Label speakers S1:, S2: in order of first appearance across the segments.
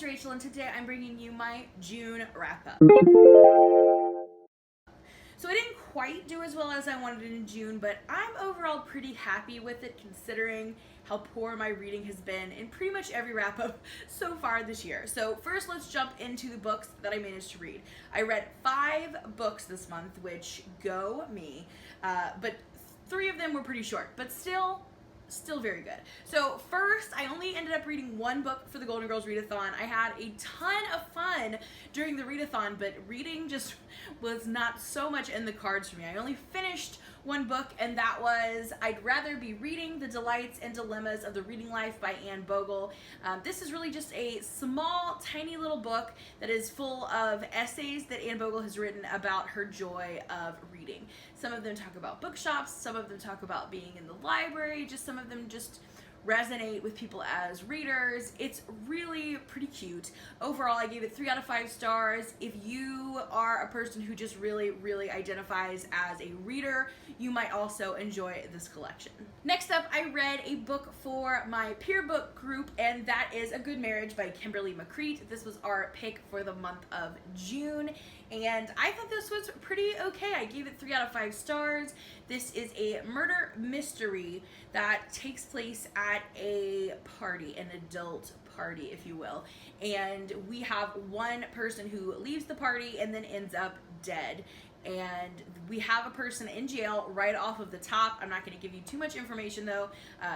S1: Rachel, and today I'm bringing you my June wrap-up. So I didn't quite do as well as I wanted in June, but I'm overall pretty happy with it considering how poor my reading has been in pretty much every wrap-up so far this year. So first, let's jump into the books that I managed to read. I read 5 books this month, which go me, but 3 of them were pretty short, but still very good. So first, I only ended up reading 1 book for the Golden Girls Readathon. I had a ton of fun during the readathon, but reading just was not so much in the cards for me. I only finished 1 book, and that was I'd Rather Be Reading: The Delights and Dilemmas of the Reading Life by Anne Bogle. This is really just a small, tiny little book that is full of essays that Anne Bogle has written about her joy of reading. Some of them talk about bookshops, some of them talk about being in the library, some of them just resonate with people as readers. It's really pretty cute. Overall, I gave it 3 out of 5 stars. If you are a person who just really identifies as a reader, you might also enjoy this collection. Next up, I read a book for my peer book group, and that is A Good Marriage by Kimberly McCreet. This was our pick for the month of June, and I thought this was pretty okay. I gave it 3 out of 5 stars. This is a murder mystery that takes place at a party, an adult party, if you will. And we have one person who leaves the party and then ends up dead. And we have a person in jail right off of the top. I'm not going to give you too much information though,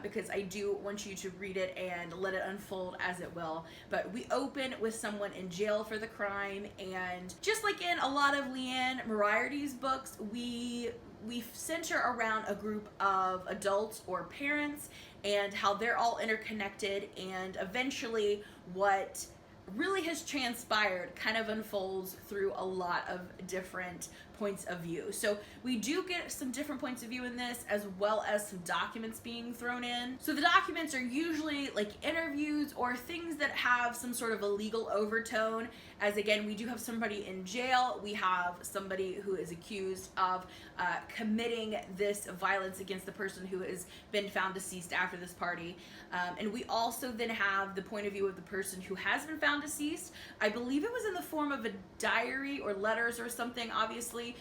S1: because I do want you to read it and let it unfold as it will. But we open with someone in jail for the crime, and just like in a lot of Leanne Moriarty's books, we center around a group of adults or parents and how they're all interconnected, and eventually what really has transpired kind of unfolds through a lot of different points of view. So we do get some different points of view in this, as well as some documents being thrown in. So the documents are usually like interviews or things that have some sort of a legal overtone, as again, we do have somebody in jail. We have somebody who is accused of committing this violence against the person who has been found deceased after this party. And we also then have the point of view of the person who has been found deceased. I believe it was in the form of a diary or letters or something, obviously.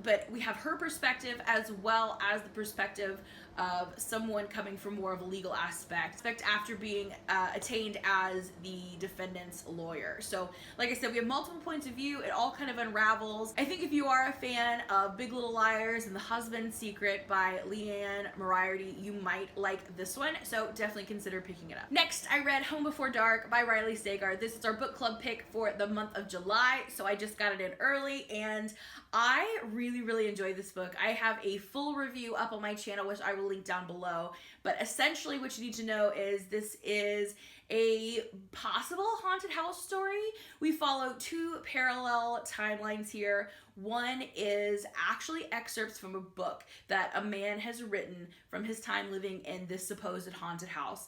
S1: But we have her perspective as well as the perspective of someone coming from more of a legal aspect after being attained as the defendant's lawyer. So like I said, we have multiple points of view. It all kind of unravels. I think if you are a fan of Big Little Liars and The Husband's Secret by Leanne Moriarty, you might like this one, so definitely consider picking it up. Next, I read Home Before Dark by Riley Sagar. This is our book club pick for the month of July, so I just got it in early, and I really enjoyed this book. I have a full review up on my channel, which I will link down below, but essentially what you need to know is this is a possible haunted house story. We follow 2 parallel timelines here. One is actually excerpts from a book that a man has written from his time living in this supposed haunted house.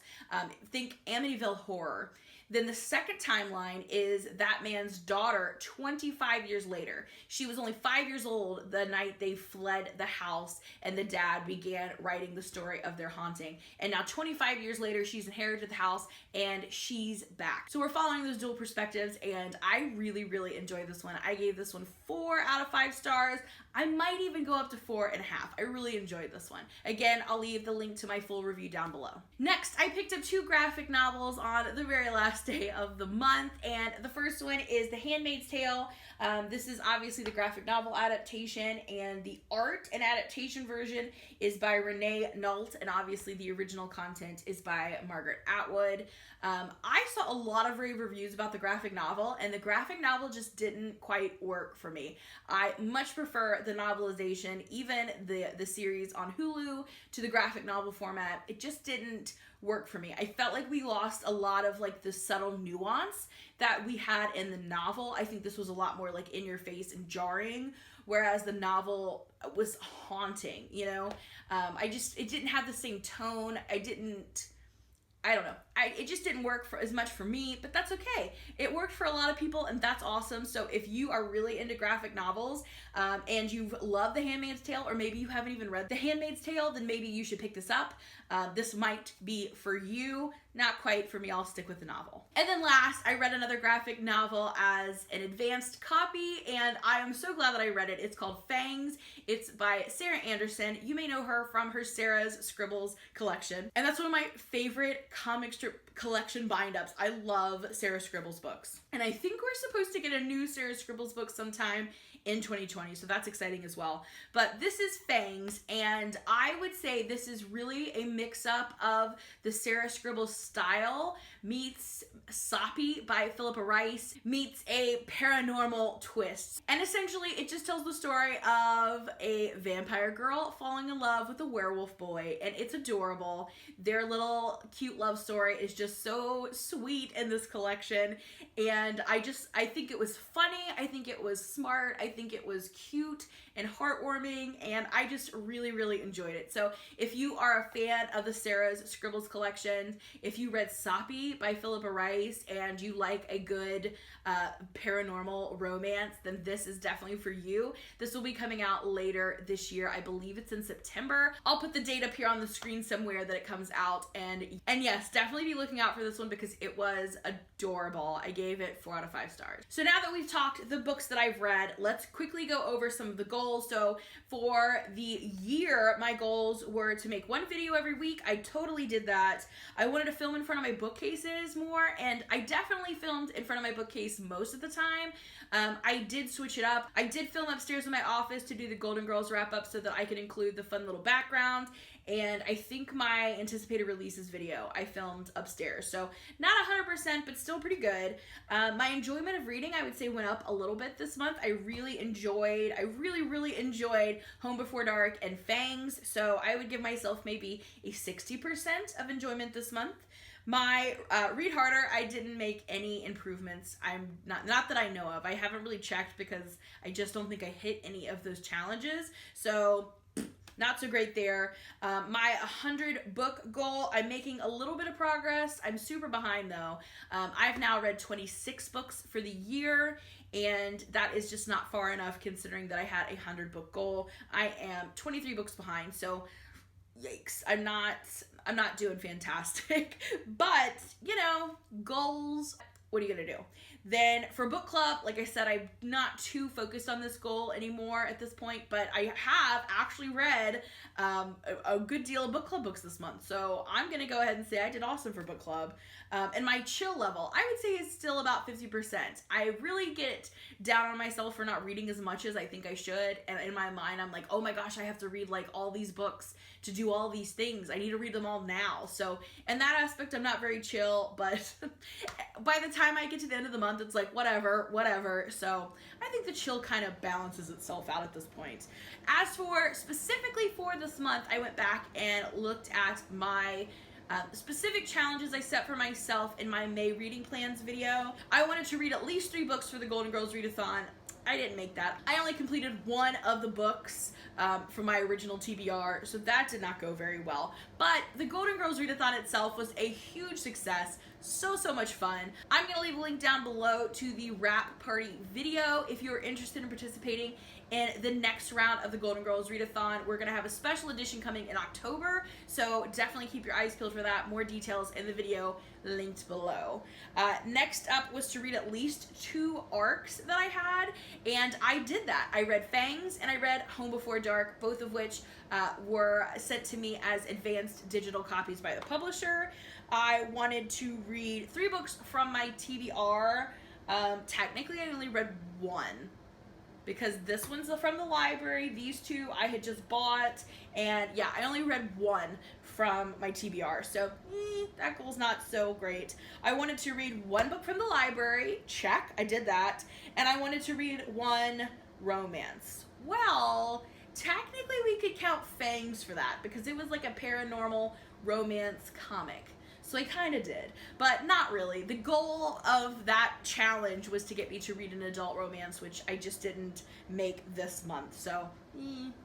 S1: Think Amityville Horror. Then the second timeline is that man's daughter 25 years later. She was only 5 years old the night they fled the house, and the dad began writing the story of their haunting. And now 25 years later, she's inherited the house and she's back. So we're following those dual perspectives, and I really enjoyed this one. I gave this one 4 out of 5 stars. I might even go up to 4.5. I really enjoyed this one. Again, I'll leave the link to my full review down below. Next, I picked up 2 graphic novels on the very last day of the month, and the first one is The Handmaid's Tale. This is obviously the graphic novel adaptation, and the art and adaptation version is by Renee Nault, and obviously the original content is by Margaret Atwood. I saw a lot of rave reviews about the graphic novel, and the graphic novel just didn't quite work for me. I much prefer the novelization, even the series on Hulu, to the graphic novel format. It just didn't work for me. I felt like we lost a lot of like the subtle nuance that we had in the novel. I think this was a lot more like in your face and jarring, whereas the novel was haunting, you know? It didn't have the same tone. I don't know. It just didn't work for as much for me, but that's okay. It worked for a lot of people, and that's awesome. So if you are really into graphic novels and you love The Handmaid's Tale, or maybe you haven't even read The Handmaid's Tale, then maybe you should pick this up. This might be for you. not quite for me. I'll stick with the novel. And then last, I read another graphic novel as an advanced copy, and I am so glad that I read it. It's called Fangs. It's by Sarah Anderson. You may know her from her Sarah's Scribbles collection, and that's one of my favorite comic strip collection bind-ups. I love Sarah Scribbles books, and I think we're supposed to get a new Sarah Scribbles book sometime in 2020, so that's exciting as well. But this is Fangs, and I would say this is really a mix-up of the Sarah Scribbles style meets Soppy by Philippa Rice meets a paranormal twist. And essentially, it just tells the story of a vampire girl falling in love with a werewolf boy, and it's adorable. Their little cute love story is just so sweet in this collection, and I think it was funny, I think it was smart, I think it was cute and heartwarming, and I just really, really enjoyed it. So if you are a fan of the Sarah's Scribbles collection, if you read Soppy by Philippa Rice and you like a good paranormal romance, then this is definitely for you. This will be coming out later this year. I believe it's in September. I'll put the date up here on the screen somewhere that it comes out, and yes, definitely be looking out for this one because it was adorable. I gave it 4 out of 5 stars. So now that we've talked the books that I've read, let's quickly go over some of the goals. So for the year, my goals were to make 1 video every week. I totally did that. I wanted to film in front of my bookcases more, and I definitely filmed in front of my bookcase most of the time. I did switch it up. I did film upstairs in my office to do the Golden Girls wrap up so that I could include the fun little background. And I think my anticipated releases video I filmed upstairs. So not 100%, but still pretty good. My enjoyment of reading, I would say, went up a little bit this month. I really enjoyed Home Before Dark and Fangs. So I would give myself maybe a 60% of enjoyment this month. My read harder, I didn't make any improvements. I'm not that I know of. I haven't really checked because I just don't think I hit any of those challenges. So not so great there. My 100 book goal, I'm making a little bit of progress. I'm super behind though. I've now read 26 books for the year, and that is just not far enough considering that I had a 100 book goal. I am 23 books behind, so yikes. I'm not doing fantastic, but you know, goals, what are you gonna do? Then for book club, like I said, I'm not too focused on this goal anymore at this point, but I have actually read a good deal of book club books this month. So I'm going to go ahead and say I did awesome for book club. And my chill level, I would say, is still about 50%. I really get down on myself for not reading as much as I think I should. And in my mind, I'm like, oh my gosh, I have to read like all these books to do all these things. I need to read them all now. So in that aspect, I'm not very chill, but by the time I get to the end of the month, it's like, whatever. So I think the chill kind of balances itself out at this point. As for specifically for this month, I went back and looked at my specific challenges I set for myself in my May reading plans video. I wanted to read at least 3 books for the Golden Girls Readathon. I didn't make that. I only completed 1 of the books from my original TBR, so that did not go very well. But the Golden Girls Readathon itself was a huge success. So much fun. I'm going to leave a link down below to the wrap party video if you're interested in participating in the next round of the Golden Girls Readathon. We're going to have a special edition coming in October, so definitely keep your eyes peeled for that. More details in the video linked below. Next up was to read at least 2 arcs that I had, and I did that. I read Fangs and I read Home Before Dark, both of which were sent to me as advanced digital copies by the publisher. I wanted to read 3 books from my TBR. Technically, I only read 1 because this one's from the library. These 2 I had just bought, and yeah, I only read 1 from my TBR, so that goal's not so great. I wanted to read 1 book from the library. Check, I did that. And I wanted to read 1 romance. Well, technically we could count Fangs for that because it was like a paranormal romance comic. So I kind of did, but not really. The goal of that challenge was to get me to read an adult romance, which I just didn't make this month, so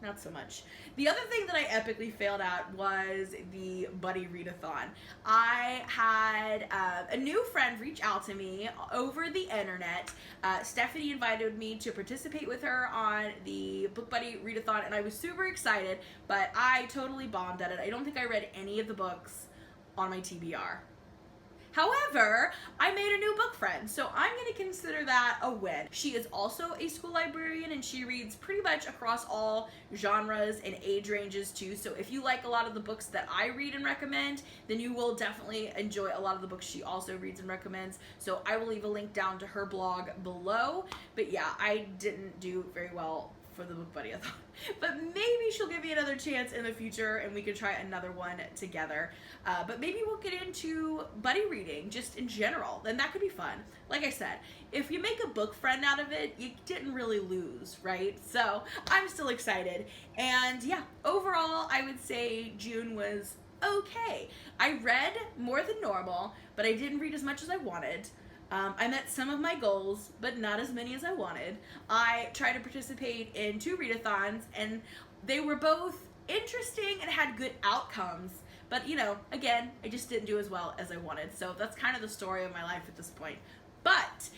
S1: not so much. The other thing that I epically failed at was the Buddy Readathon. I had a new friend reach out to me over the internet. Stephanie invited me to participate with her on the Book Buddy Readathon, and I was super excited, but I totally bombed at it. I don't think I read any of the books on my TBR. However, I made a new book friend, so I'm going to consider that a win. She is also a school librarian, and she reads pretty much across all genres and age ranges too. So if you like a lot of the books that I read and recommend, then you will definitely enjoy a lot of the books she also reads and recommends. So I will leave a link down to her blog below. But yeah, I didn't do very well for the book buddy-a-thon, but maybe she'll give me another chance in the future and we could try another one together. But maybe we'll get into buddy reading just in general, then that could be fun. Like I said, if you make a book friend out of it, you didn't really lose, right? So I'm still excited. And yeah, overall I would say June was okay. I read more than normal, but I didn't read as much as I wanted. I met some of my goals, but not as many as I wanted. I tried to participate in 2 readathons, and they were both interesting and had good outcomes. But, you know, again, I just didn't do as well as I wanted. So that's kind of the story of my life at this point. But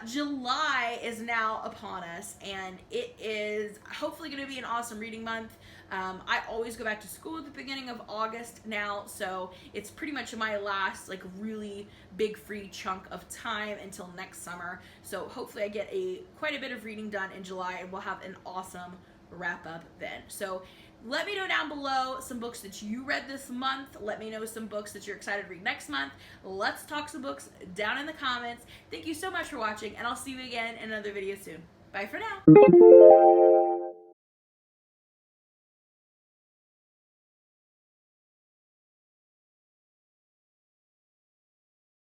S1: July is now upon us, and it is hopefully going to be an awesome reading month. I always go back to school at the beginning of August now, so it's pretty much my last like really big free chunk of time until next summer. So hopefully I get quite a bit of reading done in July, and we'll have an awesome wrap up then. So let me know down below some books that you read this month. Let me know some books that you're excited to read next month. Let's talk some books down in the comments. Thank you so much for watching, and I'll see you again in another video soon. Bye for now.